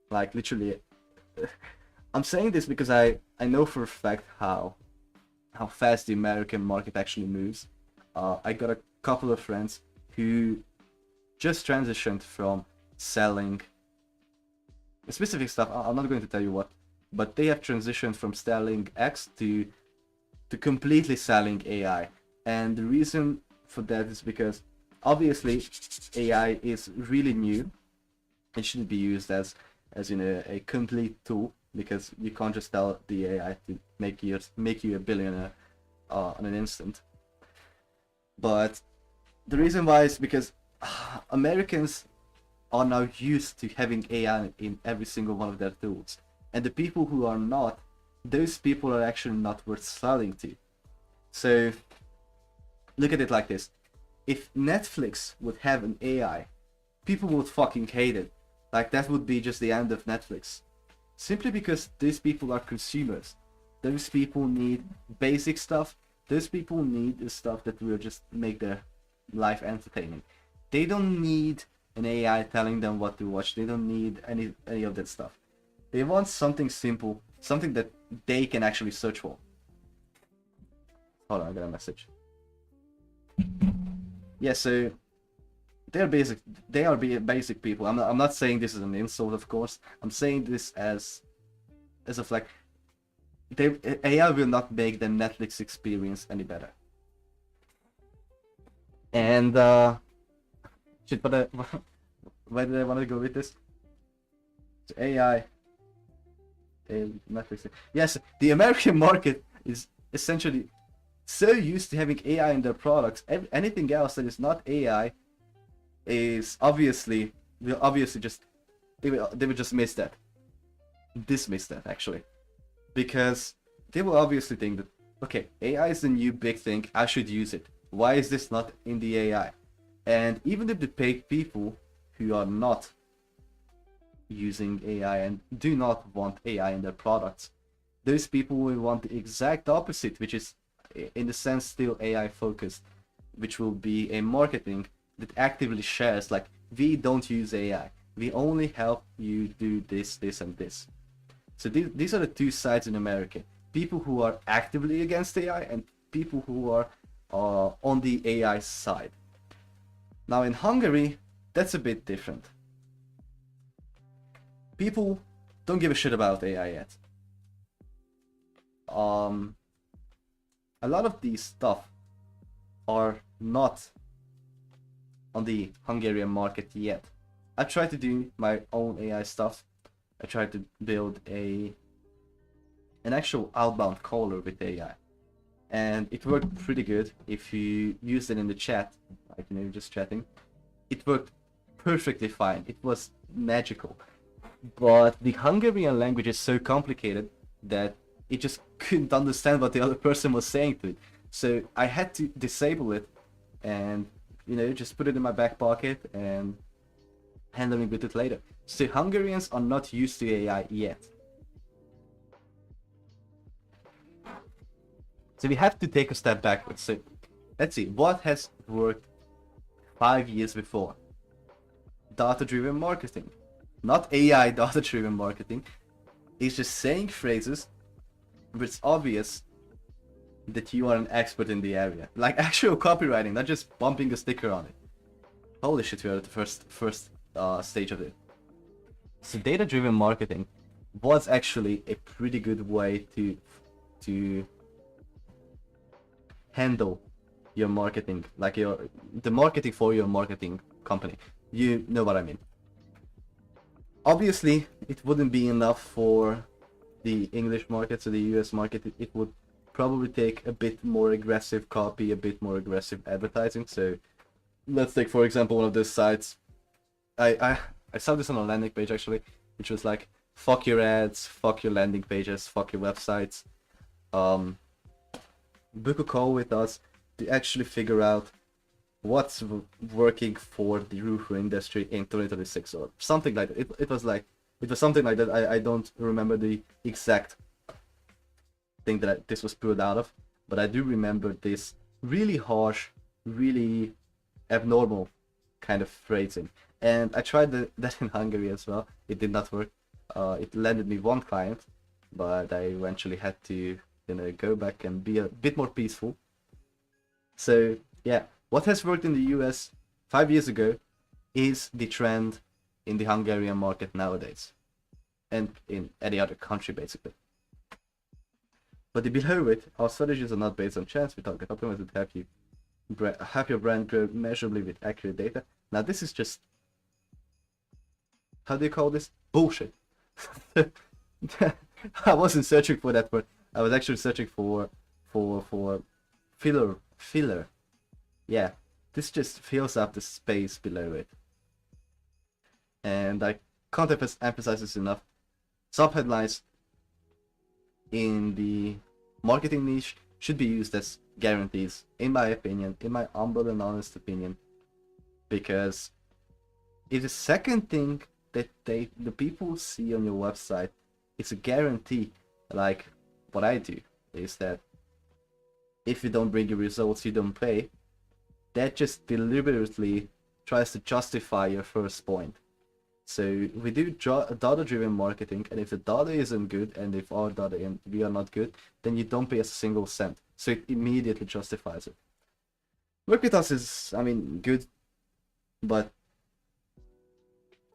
Like literally, I'm saying this because I know for a fact how fast the American market actually moves. I got a couple of friends who just transitioned from selling specific stuff. I'm not going to tell you what, but they have transitioned from selling X to completely selling AI. And the reason for that is because obviously AI is really new. It shouldn't be used as in a complete tool, because you can't just tell the AI to make you a billionaire on an instant. But the reason why is because Americans are now used to having AI in every single one of their tools, and the people who are not, those people are actually not worth selling to. So look at it like this: if Netflix would have an AI, people would fucking hate it. Like, that would be just the end of Netflix. Simply because these people are consumers. Those people need basic stuff. Those people need the stuff that will just make their life entertaining. They don't need an AI telling them what to watch. They don't need any of that stuff. They want something simple, something that they can actually search for. Hold on, I got a message. Yeah, so they are basic people. I'm not saying this is an insult, of course. I'm saying this as a flag. AI will not make the Netflix experience any better. And shit, but where did I want to go with this? So AI, Netflix. Yes, the American market is essentially so used to having AI in their products. Anything else that is not AI is will just they will just dismiss that actually, because they will obviously think that, okay, AI is the new big thing, I should use it. Why is this not in the AI? And even if the paid people who are not using AI and do not want AI in their products, those people will want the exact opposite, which is in a sense still AI focused, which will be a marketing that actively shares like, we don't use AI, we only help you do this, this, and this. So these are the two sides in America. People who are actively against AI and people who are on the AI side. Now in Hungary, that's a bit different. People don't give a shit about AI yet. A lot of these stuff are not on the Hungarian market yet. I tried to do my own AI stuff. I tried to build an actual outbound caller with AI, and it worked pretty good. If you used it in the chat, like just chatting, it worked perfectly fine. It was magical. But the Hungarian language is so complicated that it just couldn't understand what the other person was saying to it. So I had to disable it and just put it in my back pocket and handling with it later. So Hungarians are not used to AI yet. So we have to take a step backwards. So let's see, what has worked 5 years before? Data-driven marketing. Not AI data-driven marketing. It's just saying phrases where it's obvious that you are an expert in the area. Like actual copywriting, not just bumping a sticker on it. Holy shit, we are at the first stage of it. So data-driven marketing was actually a pretty good way to handle your marketing, like the marketing for your marketing company. You know what I mean. Obviously, it wouldn't be enough for the English market, so the US market. It would probably take a bit more aggressive copy, a bit more aggressive advertising. So let's take, for example, one of those sites. I saw this on a landing page actually, which was like, fuck your ads, fuck your landing pages, fuck your websites. Book a call with us to actually figure out what's working for the roofer industry in 2026 or something like that. It was something like that. I don't remember the exact thing that this was pulled out of, but I do remember this really harsh, really abnormal kind of phrasing. And I tried that in Hungary as well. It did not work. It landed me one client, but I eventually had to go back and be a bit more peaceful. So yeah, what has worked in the US 5 years ago is the trend in the Hungarian market nowadays, and in any other country basically. But below it, our strategies are not based on chance. We target optimizers to have your brand grow measurably with accurate data. Now this is just, how do you call this? Bullshit. I wasn't searching for that word. I was actually searching for filler. Yeah, this just fills up the space below it. And I can't emphasize this enough. Subheadlines in the marketing niche should be used as guarantees, in my opinion, in my humble and honest opinion, because if the second thing that the people see on your website is a guarantee, like what I do, is that if you don't bring your results, you don't pay, that just deliberately tries to justify your first point. So we do data-driven marketing, and if the data isn't good, and if our data and we are not good, then you don't pay us a single cent. So it immediately justifies it. Work with us is, I mean, good, but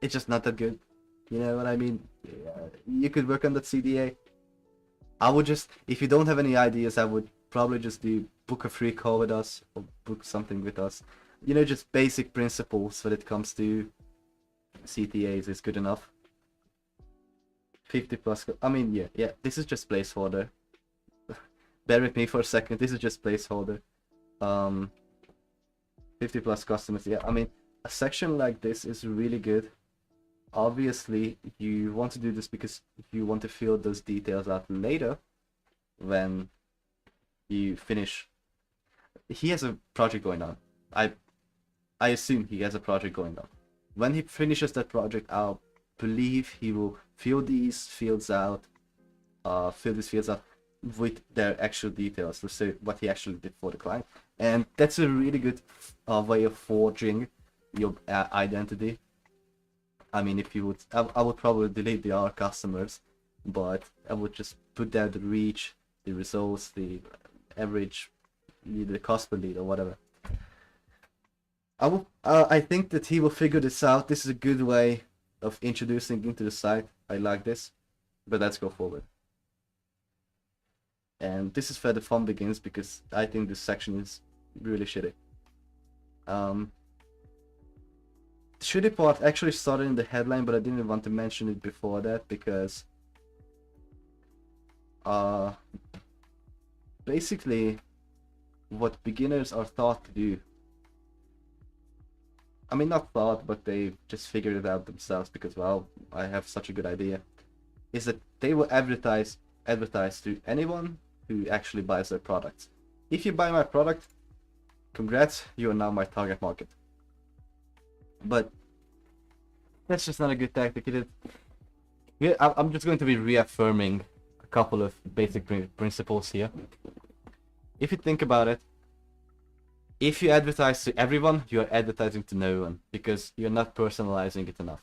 it's just not that good. You know what I mean? You could work on that CDA. I would just, if you don't have any ideas, I would probably just book a free call with us, or book something with us. Just basic principles when it comes to CTAs is good enough. 50 plus, I mean, yeah, this is just placeholder. Bear with me for a second, this is just placeholder. 50 plus customers, yeah, I mean, a section like this is really good. Obviously, you want to do this because you want to fill those details out later when you finish. He has a project going on. I assume he has a project going on. When he finishes that project, I'll believe he will fill these fields out, with their actual details to say what he actually did for the client. And that's a really good way of forging your identity. I mean, if you would, I would probably delete the R customers, but I would just put down the reach, the results, the average, the cost per lead or whatever. I think that he will figure this out. This is a good way of introducing into the site. I like this, but let's go forward. And this is where the fun begins, because I think this section is really shitty. The shitty part actually started in the headline, but I didn't want to mention it before that, because basically what beginners are taught to do, I mean, not thought, but they just figured it out themselves because, well, I have such a good idea, is that they will advertise to anyone who actually buys their products. If you buy my product, congrats, you are now my target market. But that's just not a good tactic, is it? I'm just going to be reaffirming a couple of basic principles here. If you think about it, if you advertise to everyone, you are advertising to no one, because you're not personalizing it enough.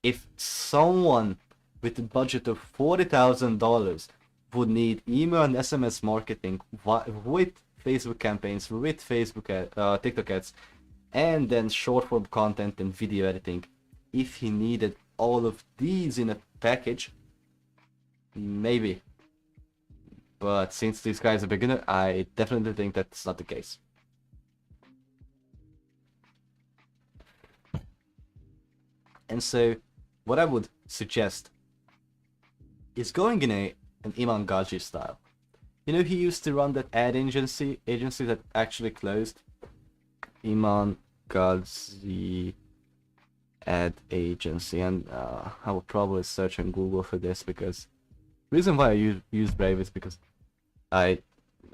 If someone with a budget of $40,000 would need email and SMS marketing with Facebook campaigns, with Facebook TikTok ads, and then short form content and video editing, if he needed all of these in a package, maybe. But since this guy is a beginner, I definitely think that's not the case. And so, what I would suggest is going in an Iman Gadzhi style. You know, he used to run that ad agency that actually closed. Iman Gadzhi ad agency, and I will probably search on Google for this, because the reason why I use Brave is because I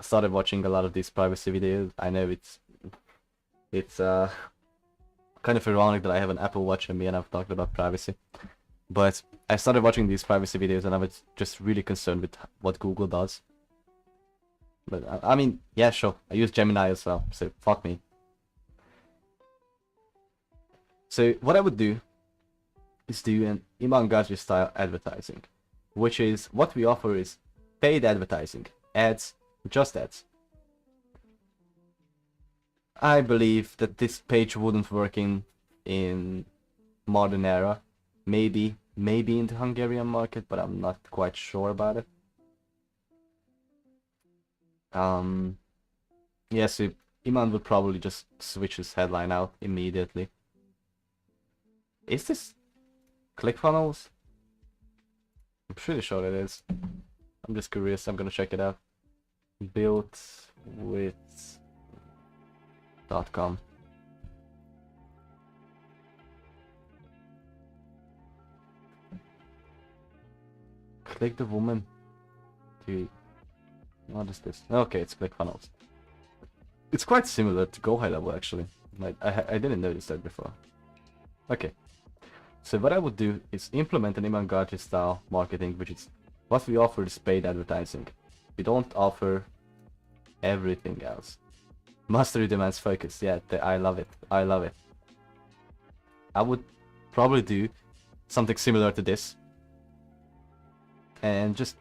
started watching a lot of these privacy videos. I know it's kind of ironic that I have an Apple Watch on me and I've talked about privacy, but I started watching these privacy videos and I was just really concerned with what Google does. But I mean, yeah, sure, I use Gemini as well, so fuck me. So what I would do is do an Iman Gadzhi style advertising, which is, what we offer is paid advertising, ads, just ads. I believe that this page wouldn't work in modern era. Maybe in the Hungarian market, but I'm not quite sure about it. Yeah, so Iman would probably just switch his headline out immediately. Is this ClickFunnels? I'm pretty sure it is. I'm just curious, I'm gonna check it out. Built with .com. Click the woman to... What is this? Okay, it's ClickFunnels. It's quite similar to Go High Level, actually. Like, I didn't notice that before. Okay. So what I would do is implement an Iman Gadzhi style marketing, which is what we offer is paid advertising. We don't offer everything else. Mastery demands focus. Yeah, I love it. I love it. I would probably do something similar to this, and just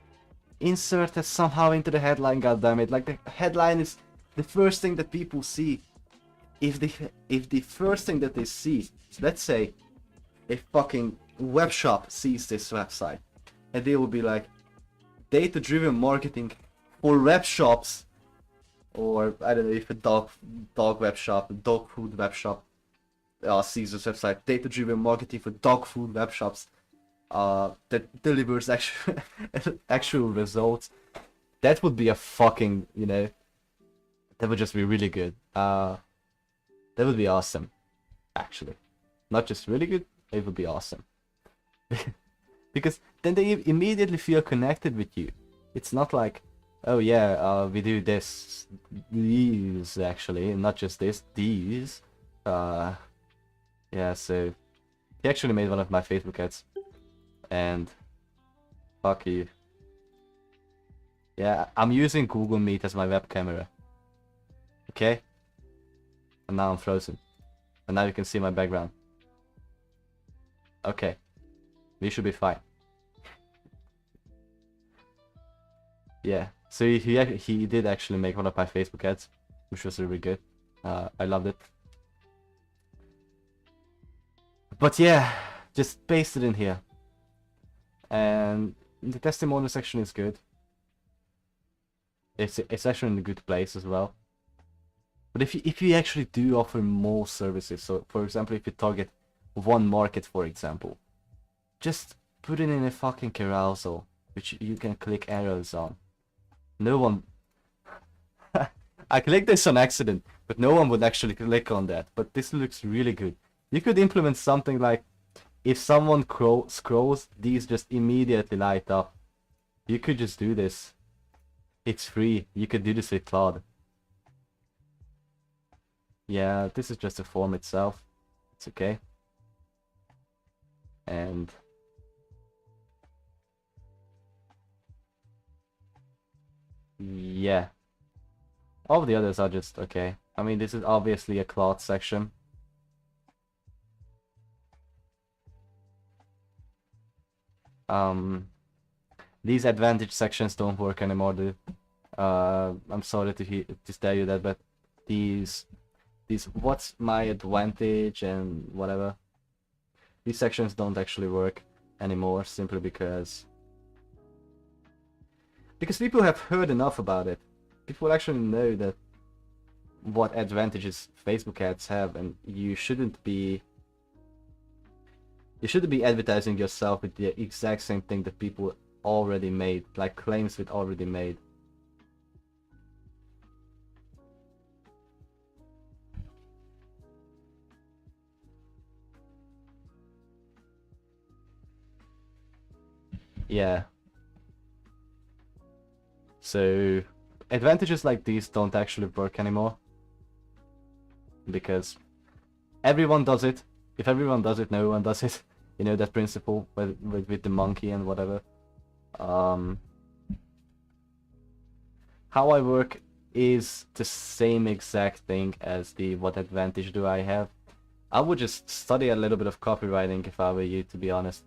insert it somehow into the headline. Goddammit! Like, the headline is the first thing that people see. If the first thing that they see, let's say, a fucking web shop sees this website, and they will be like, data-driven marketing for web shops. Or, I don't know, if a dog web shop, a dog food web shop sees this website, data-driven marketing for dog food web shops that delivers actual results. That would be a fucking, you know, that would just be really good. That would be awesome, actually. Not just really good, it would be awesome. Because then they immediately feel connected with you. It's not like, oh yeah, we do these actually, not just this, these. Yeah, so he actually made one of my Facebook ads, and fuck you. Yeah, I'm using Google Meet as my web camera. Okay? And now I'm frozen. And now you can see my background. Okay, we should be fine. Yeah, so he did actually make one of my Facebook ads, which was really good. I loved it. But yeah, just paste it in here. And the testimonial section is good. It's actually in a good place as well. But if you actually do offer more services, so for example, if you target one market, for example, just put it in a fucking carousel, which you can click arrows on. No one... I clicked this on accident, but no one would actually click on that. But this looks really good. You could implement something like, if someone scrolls, these just immediately light up. You could just do this. It's free. You could do this with Claude. Yeah, this is just a form itself. It's okay. And yeah, all the others are just okay. I mean, this is obviously a Claude section. These advantage sections don't work anymore, dude. I'm sorry to tell you that, but these what's my advantage and whatever, these sections don't actually work anymore, simply because people have heard enough about it. People actually know that what advantages Facebook ads have, and you shouldn't be advertising yourself with the exact same thing that people already made, like claims with already made. Yeah. So advantages like these don't actually work anymore, because everyone does it. If everyone does it, no one does it. You know that principle with the monkey and whatever. How I work is the same exact thing as the what advantage do I have. I would just study a little bit of copywriting if I were you, to be honest.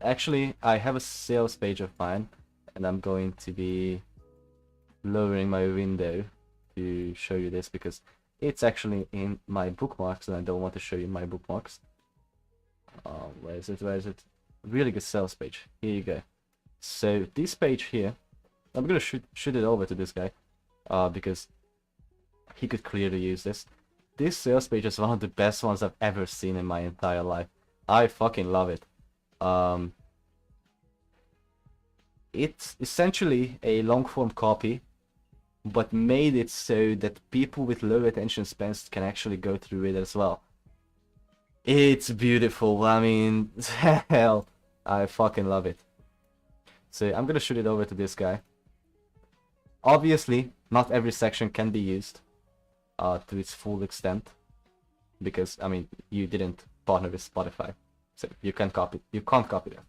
Actually, I have a sales page of mine, and I'm going to be lowering my window to show you this because it's actually in my bookmarks, and I don't want to show you my bookmarks. Where is it? Where is it? Really good sales page. Here you go. So this page here, I'm gonna shoot it over to this guy, because he could clearly use this. This sales page is one of the best ones I've ever seen in my entire life. I fucking love it. It's essentially a long form copy, but made it so that people with low attention spans can actually go through it as well. It's beautiful. I mean, hell, I fucking love it. So I'm gonna shoot it over to this guy. Obviously, not every section can be used to its full extent, because I mean, you didn't partner with Spotify, so you can't copy that.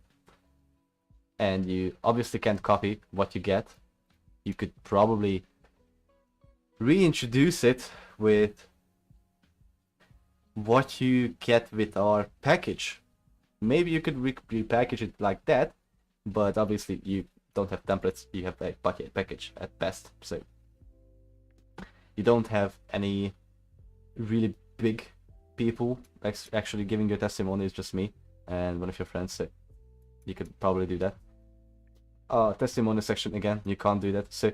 And you obviously can't copy what you get. You could probably reintroduce it with what you get with our package. Maybe you could repackage it like that, but obviously you don't have templates, you have a package at best, so you don't have any really big people actually giving your testimony. It's just me and one of your friends, so you could probably do that. Testimony section, again, you can't do that. So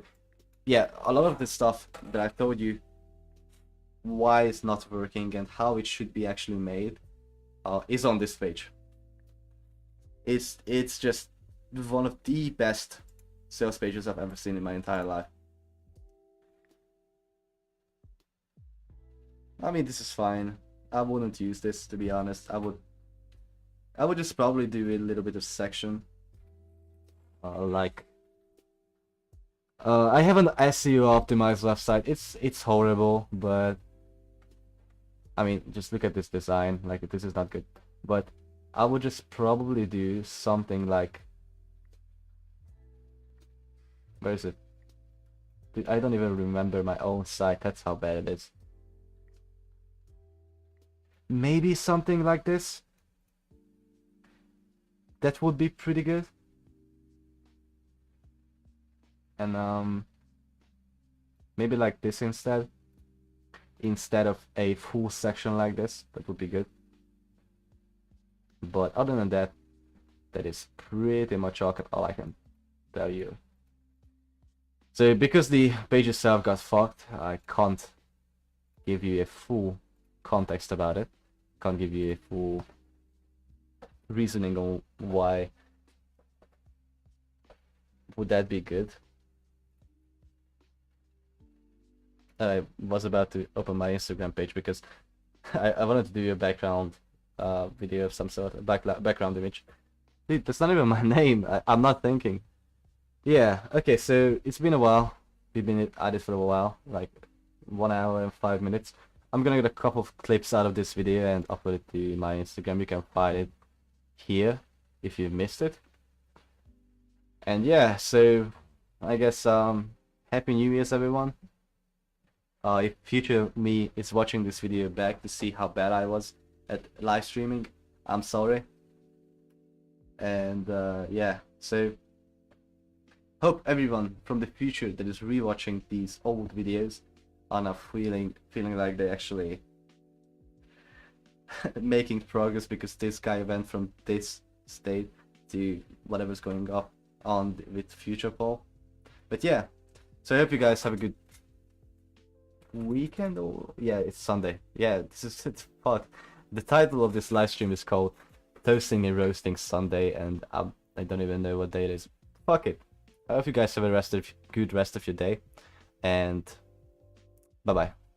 yeah, a lot of this stuff that I told you why it's not working and how it should be actually made is on this page. It's just one of the best sales pages I've ever seen in my entire life. I mean, this is fine. I wouldn't use this, to be honest. I would just probably do a little bit of section. I have an SEO optimized website. It's horrible, but I mean, just look at this design. Like, this is not good. But I would just probably do something like, where is it? I don't even remember my own site. That's how bad it is. Maybe something like this. that would be pretty good. And maybe like this instead of a full section like this. That would be good. But other than that, that is pretty much all I can tell you. So because the page itself got fucked, I can't give you a full context about it. Can't give you a full reasoning on why would that be good. I was about to open my Instagram page because I wanted to do a background video of some sort, a background image. Dude, that's not even my name. I'm not thinking. Yeah, okay, so it's been a while. We've been at it for a while, like 1 hour and 5 minutes. I'm gonna get a couple of clips out of this video and upload it to my Instagram. You can find it here if you missed it. And yeah, so I guess Happy New Year's everyone. If future me is watching this video back to see how bad I was at live streaming, I'm sorry. And yeah, so hope everyone from the future that is rewatching these old videos are now feeling like they actually making progress, because this guy went from this state to whatever's going on with future Paul. But yeah, so I hope you guys have a good weekend. Or yeah, it's Sunday. Yeah, it's fuck. The title of this live stream is called Toasting and Roasting Sunday, and I don't even know what day it is. Fuck it. I hope you guys have a good rest of your day, and bye bye.